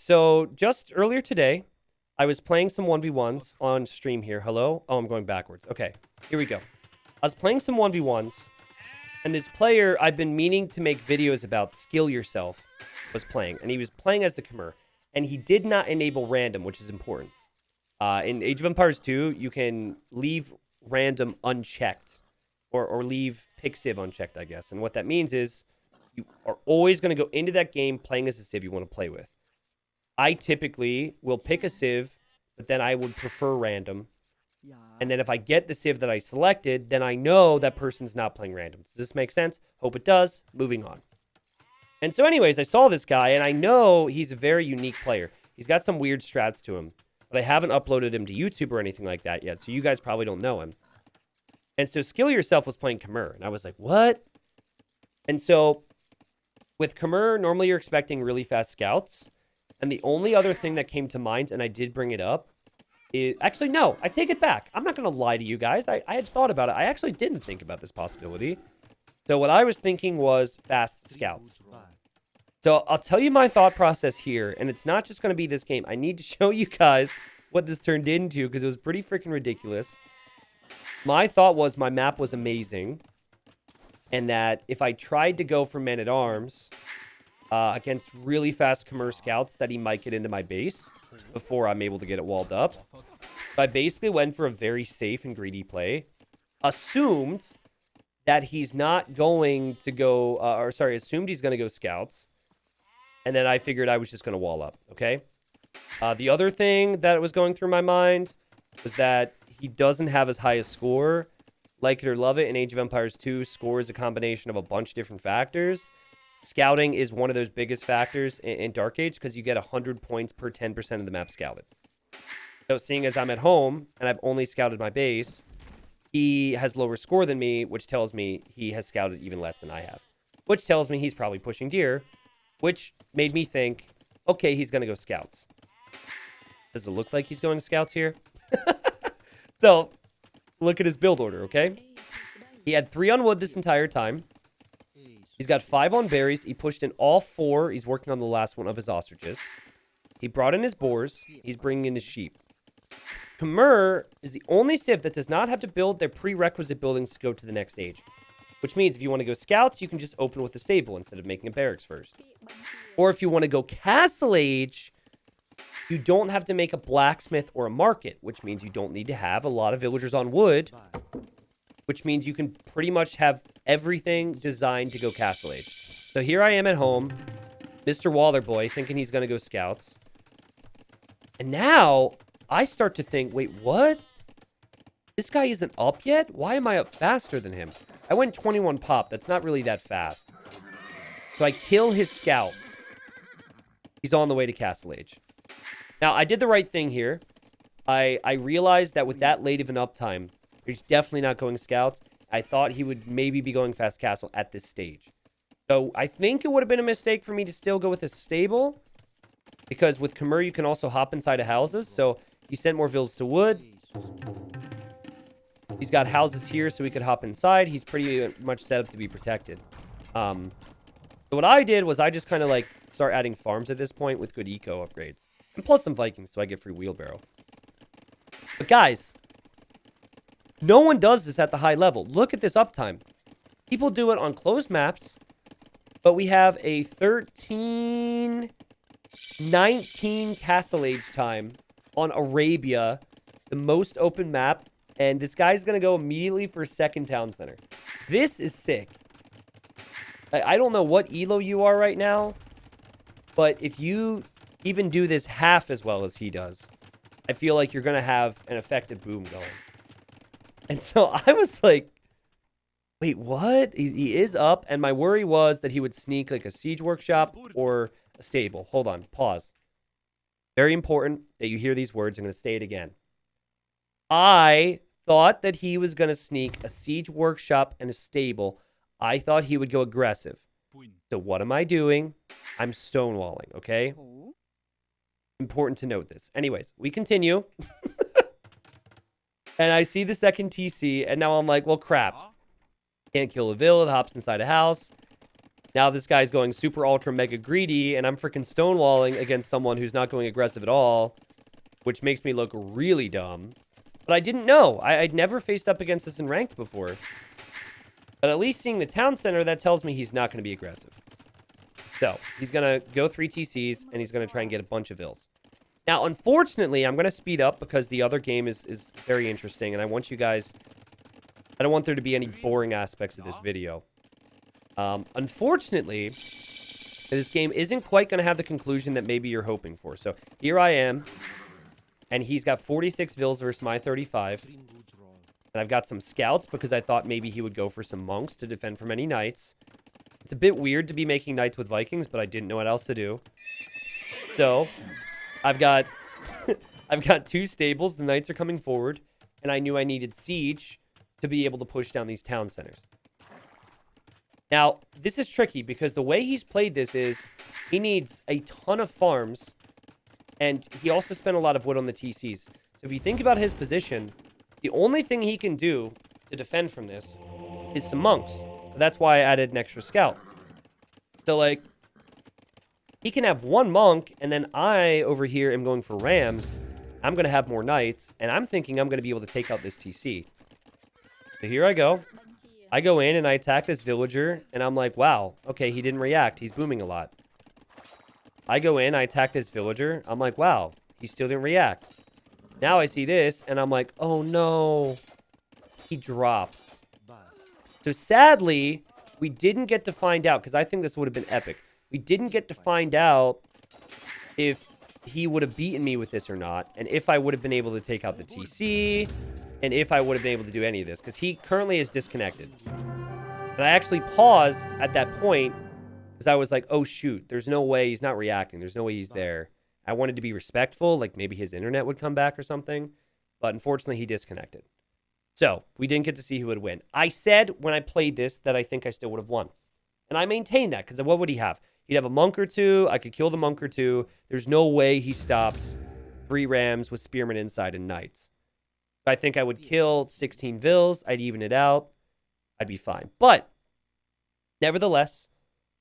so just earlier today, I was playing some 1v1s on stream here. Hello? Oh, I'm going backwards. Okay, here we go. I was playing some 1v1s, and this player I've been meaning to make videos about, Skill Yourself, was playing. And he was playing as the Khmer, and he did not enable random, which is important. In Age of Empires 2, you can leave random unchecked, or leave pick civ unchecked, I guess. And what that means is you are always going to go into that game playing as a civ you want to play with. I typically will pick a civ, but then I would prefer random. And then if I get the civ that I selected, then I know that person's not playing random. Does this make sense? Hope it does. Moving on. And so anyways, I saw this guy, and I know he's a very unique player. He's got some weird strats to him, but I haven't uploaded him to YouTube or anything like that yet, so you guys probably don't know him. And so Skill Yourself was playing Khmer, and I was like, what? And so with Khmer, normally you're expecting really fast scouts. And the only other thing that came to mind, and I did bring it up, is... Actually, no, I take it back. I'm not going to lie to you guys. I had thought about it. I actually didn't think about this possibility. So what I was thinking was fast scouts. So I'll tell you my thought process here, and it's not just going to be this game. I need to show you guys what this turned into, because it was pretty freaking ridiculous. My thought was my map was amazing, and that if I tried to go for men-at-arms... against really fast Khmer scouts, that he might get into my base before I'm able to get it walled up. So I basically went for a very safe and greedy play. Assumed that he's not going to go... assumed he's going to go scouts. And then I figured I was just going to wall up, okay? The other thing that was going through my mind was that he doesn't have as high a score. Like it or love it, in Age of Empires 2, score is a combination of a bunch of different factors. Scouting is one of those biggest factors in Dark Age because you get 100 points per 10% of the map scouted. So seeing as I'm at home and I've only scouted my base, he has lower score than me, which tells me he has scouted even less than I have. Which tells me he's probably pushing deer, which made me think, okay, he's going to go scouts. Does it look like he's going scouts here? So, look at his build order, okay? He had 3 on wood this entire time. He's got 5 on berries. He pushed in all 4. He's working on the last one of his ostriches. He brought in his boars. He's bringing in his sheep. Khmer is the only civ that does not have to build their prerequisite buildings to go to the next stage. Which means if you want to go scouts, you can just open with a stable instead of making a barracks first. Or if you want to go castle age, you don't have to make a blacksmith or a market, which means you don't need to have a lot of villagers on wood, which means you can pretty much have everything designed to go castle age. So here I am at home, Mr. Wallerboy, thinking he's going to go scouts. And now I start to think, wait, what? This guy isn't up yet? Why am I up faster than him? I went 21 pop. That's not really that fast. So I kill his scout. He's on the way to castle age. Now, I did the right thing here. I realized that with that late of an uptime, he's definitely not going scouts. I thought he would maybe be going fast castle at this stage. So I think it would have been a mistake for me to still go with a stable. Because with Khmer, you can also hop inside of houses. So he sent more villas to wood. He's got houses here so he could hop inside. He's pretty much set up to be protected. So what I did was I just kind of like start adding farms at this point with good eco upgrades. And plus some Vikings so I get free wheelbarrow. But guys... no one does this at the high level. Look at this uptime. People do it on closed maps, but we have a 19 castle age time on Arabia, the most open map, and this guy's going to go immediately for second town center. This is sick. I don't know what elo you are right now, but if you even do this half as well as he does, I feel like you're going to have an effective boom going. And so I was like, wait, what? He is up. And my worry was that he would sneak like a siege workshop or a stable. Hold on. Pause. Very important that you hear these words. I'm going to say it again. I thought that he was going to sneak a siege workshop and a stable. I thought he would go aggressive. So what am I doing? I'm stonewalling, okay? Important to note this. Anyways, we continue. And I see the second TC, and now I'm like, well, crap. Can't kill a villain, hops inside a house. Now this guy's going super ultra mega greedy, and I'm freaking stonewalling against someone who's not going aggressive at all, which makes me look really dumb. But I didn't know. I'd never faced up against this in ranked before. But at least seeing the town center, that tells me he's not going to be aggressive. So he's going to go 3 TCs, and he's going to try and get a bunch of ills. Now, unfortunately, I'm going to speed up because the other game is very interesting, and I want you guys... I don't want there to be any boring aspects of this video. Unfortunately, this game isn't quite going to have the conclusion that maybe you're hoping for. So here I am, and he's got 46 vills versus my 35. And I've got some scouts because I thought maybe he would go for some monks to defend from any knights. It's a bit weird to be making knights with Vikings, but I didn't know what else to do. So I've got I've got 2 stables. The knights are coming forward, and I knew I needed siege to be able to push down these town centers. Now, this is tricky because the way he's played this is he needs a ton of farms, and he also spent a lot of wood on the TCs. So if you think about his position, the only thing he can do to defend from this is some monks. That's why I added an extra scout. So, like, he can have 1 monk, and then I, over here, am going for rams. I'm going to have more knights, and I'm thinking I'm going to be able to take out this TC. So here I go. I go in and I attack this villager, and I'm like, wow, okay, he didn't react. He's booming a lot. I go in, I attack this villager. I'm like, wow, he still didn't react. Now I see this, and I'm like, oh no, he dropped. So sadly, we didn't get to find out, because I think this would have been epic. We didn't get to find out if he would have beaten me with this or not, and if I would have been able to take out the TC, and if I would have been able to do any of this, because he currently is disconnected. And I actually paused at that point, because I was like, oh shoot, there's no way he's not reacting. There's no way he's there. I wanted to be respectful, like maybe his internet would come back or something, but unfortunately he disconnected. So, we didn't get to see who would win. I said when I played this that I think I still would have won. And I maintained that, because what would he have? He'd have a monk or 2. I could kill the monk or 2. There's no way he stops 3 rams with spearmen inside and knights. I think I would kill 16 vills. I'd even it out. I'd be fine. But, nevertheless,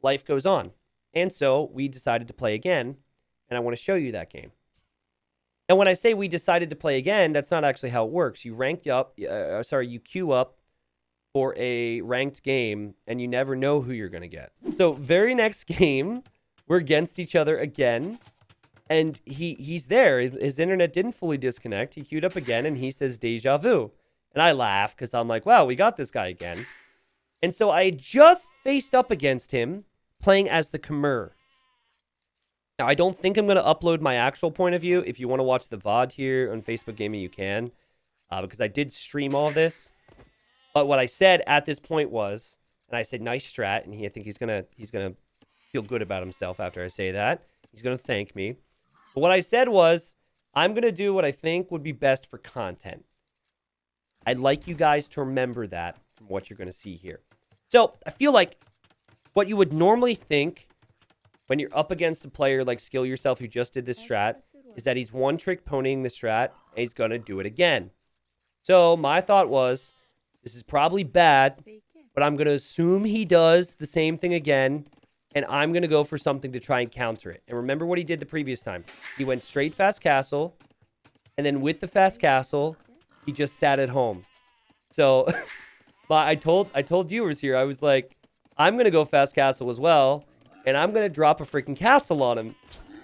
life goes on. And so, we decided to play again. And I want to show you that game. And when I say we decided to play again, that's not actually how it works. You you queue up for a ranked game, and you never know who you're going to get. So, very next game, we're against each other again. And he's there. His internet didn't fully disconnect. He queued up again, and he says deja vu. And I laugh, because I'm like, wow, we got this guy again. And so I just faced up against him, playing as the Khmer. Now, I don't think I'm going to upload my actual point of view. If you want to watch the VOD here on Facebook Gaming, you can. Because I did stream all this. But what I said at this point was, and I said, nice strat. And I think he's gonna feel good about himself after I say that. He's going to thank me. But what I said was, I'm going to do what I think would be best for content. I'd like you guys to remember that from what you're going to see here. So, I feel like what you would normally think when you're up against a player like Skill Yourself who just did this strat is that he's one-trick ponying the strat and he's going to do it again. So, my thought was, this is probably bad, but I'm going to assume he does the same thing again, and I'm going to go for something to try and counter it. And remember what he did the previous time. He went straight fast castle, and then with the fast castle, he just sat at home. So, I told viewers here, I was like, I'm going to go fast castle as well, and I'm going to drop a freaking castle on him.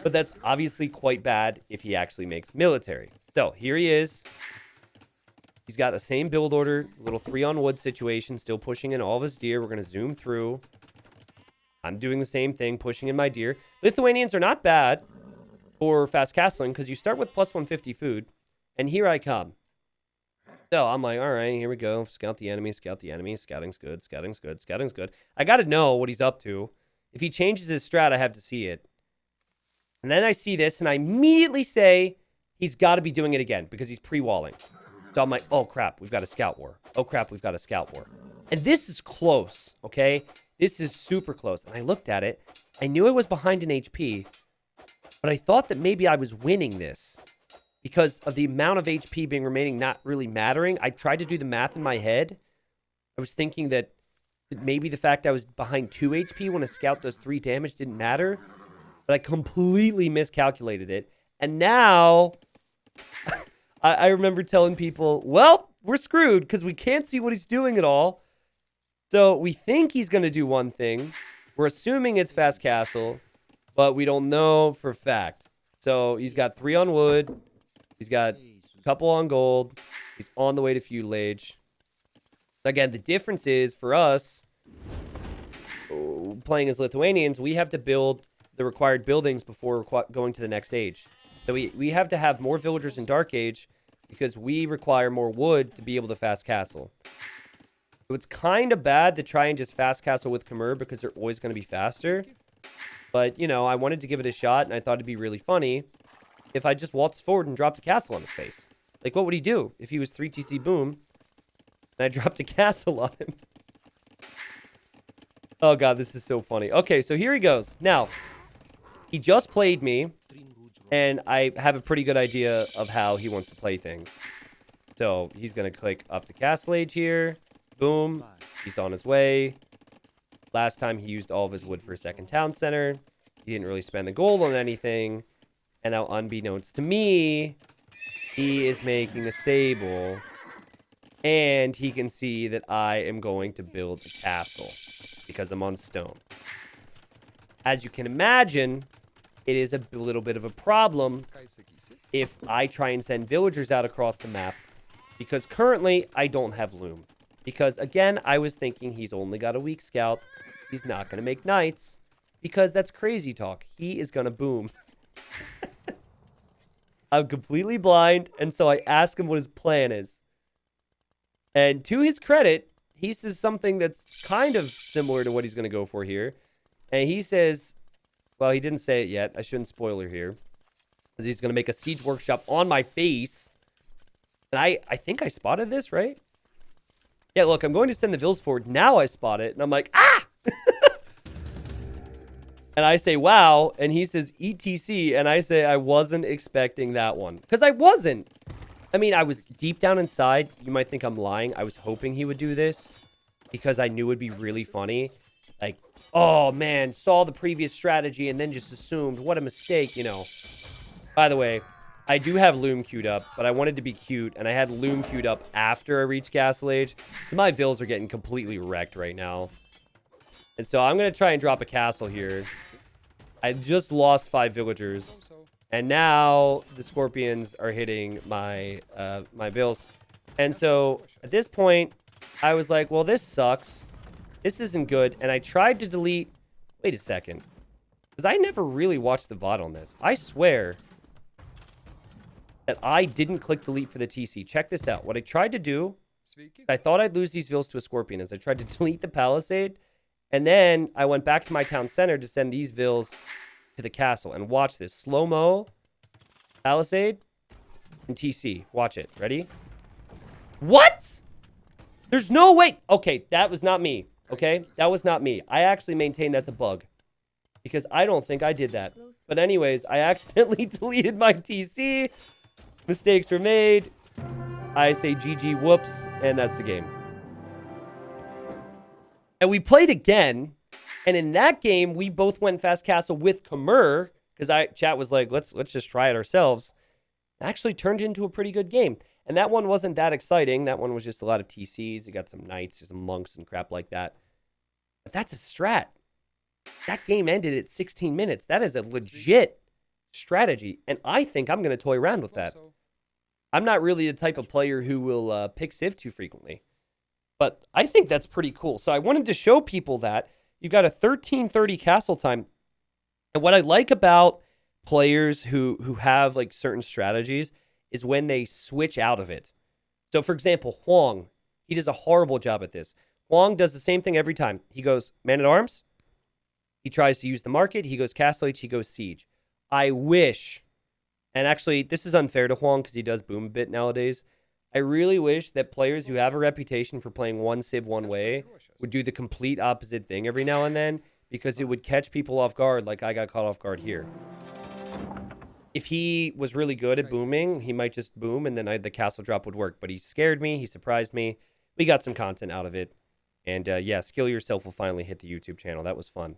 But that's obviously quite bad if he actually makes military. So, here he is. He's got the same build order, little 3-on-wood situation, still pushing in all of his deer. We're going to zoom through. I'm doing the same thing, pushing in my deer. Lithuanians are not bad for fast castling because you start with plus 150 food, and here I come. So I'm like, all right, here we go. Scout the enemy, scout the enemy. Scouting's good, scouting's good, scouting's good. I got to know what he's up to. If he changes his strat, I have to see it. And then I see this, and I immediately say he's got to be doing it again because he's pre-walling. So I'm like, oh, crap, we've got a scout war. Oh, crap, we've got a scout war. And this is close, okay? This is super close. And I looked at it. I knew I was behind in HP, but I thought that maybe I was winning this because of the amount of HP being remaining not really mattering. I tried to do the math in my head. I was thinking that maybe the fact I was behind 2 HP when a scout does 3 damage didn't matter. But I completely miscalculated it. And now I remember telling people, well, we're screwed because we can't see what he's doing at all. So we think he's going to do one thing. We're assuming it's fast castle, but we don't know for fact. So he's got 3 on wood. He's got a couple on gold. He's on the way to feudal age. Again, the difference is for us, playing as Lithuanians, we have to build the required buildings before going to the next age. So we have to have more villagers in Dark Age because we require more wood to be able to fast castle. So it's kind of bad to try and just fast castle with Khmer because they're always going to be faster. But, you know, I wanted to give it a shot, and I thought it'd be really funny if I just waltzed forward and dropped a castle on his face. Like, what would he do if he was 3 TC boom and I dropped a castle on him? Oh, God, this is so funny. Okay, so here he goes. Now, he just played me, and I have a pretty good idea of how he wants to play things. So he's going to click up to castle age here. Boom. He's on his way. Last time he used all of his wood for a second town center. He didn't really spend the gold on anything. And now, unbeknownst to me, he is making a stable. And he can see that I am going to build a castle because I'm on stone. As you can imagine, it is a little bit of a problem if I try and send villagers out across the map. Because currently, I don't have loom. Because, again, I was thinking he's only got a weak scout. He's not going to make knights. Because that's crazy talk. He is going to boom. I'm completely blind. And so I ask him what his plan is. And to his credit, he says something that's kind of similar to what he's going to go for here. And he says, well, he didn't say it yet. I shouldn't spoiler here. Because he's going to make a siege workshop on my face. And I think I spotted this, right? Yeah, look, I'm going to send the vills forward. Now I spot it. And I'm like, ah! And I say, wow. And he says, ETC. And I say, I wasn't expecting that one. Because I wasn't. I mean, I was deep down inside. You might think I'm lying. I was hoping he would do this. Because I knew it would be really funny. Like, oh, man, saw the previous strategy and then just assumed. What a mistake, you know. By the way, I do have loom queued up, but I wanted to be cute, and I had loom queued up after I reached castle age. My vills are getting completely wrecked right now. And so I'm going to try and drop a castle here. I just lost 5 villagers, and now the scorpions are hitting my my vills. And so at this point, I was like, well, this sucks. This isn't good. And I tried to delete... Wait a second. Because I never really watched the VOD on this. I swear that I didn't click delete for the TC. Check this out. What I tried to do, I thought I'd lose these vills to a scorpion, is I tried to delete the palisade, and then I went back to my town center to send these vills to the castle. And watch this. Slow-mo, palisade, and TC. Watch it. Ready? What? There's no way. Okay, that was not me. Okay? That was not me. I actually maintain that's a bug. Because I don't think I did that. But anyways, I accidentally deleted my TC. Mistakes were made. I say GG, whoops, and that's the game. And we played again, and in that game, we both went fast castle with Khmer, because chat was like, let's just try it ourselves. It actually turned into a pretty good game. And that one wasn't that exciting. That one was just a lot of TCs. You got some knights, some monks, and crap like that. But that's a strat. That game ended at 16 minutes. That is a legit strategy, and I think I'm going to toy around with that. I'm not really the type of player who will pick Civ too frequently, but I think that's pretty cool. So I wanted to show people that you've got a 13:30 castle time, and what I like about players who have like certain strategies is when they switch out of it. So for example, Huang, he does a horrible job at this. Huang does the same thing every time. He goes man at arms. He tries to use the market. He goes castle age. He goes siege. I wish, and actually this is unfair to Huang because he does boom a bit nowadays. I really wish that players who have a reputation for playing one Civ one way would do the complete opposite thing every now and then, because it would catch people off guard like I got caught off guard here. If he was really good at booming, he might just boom and then the castle drop would work. But he scared me. He surprised me. We got some content out of it. And yeah, Skill Yourself will finally hit the YouTube channel. That was fun.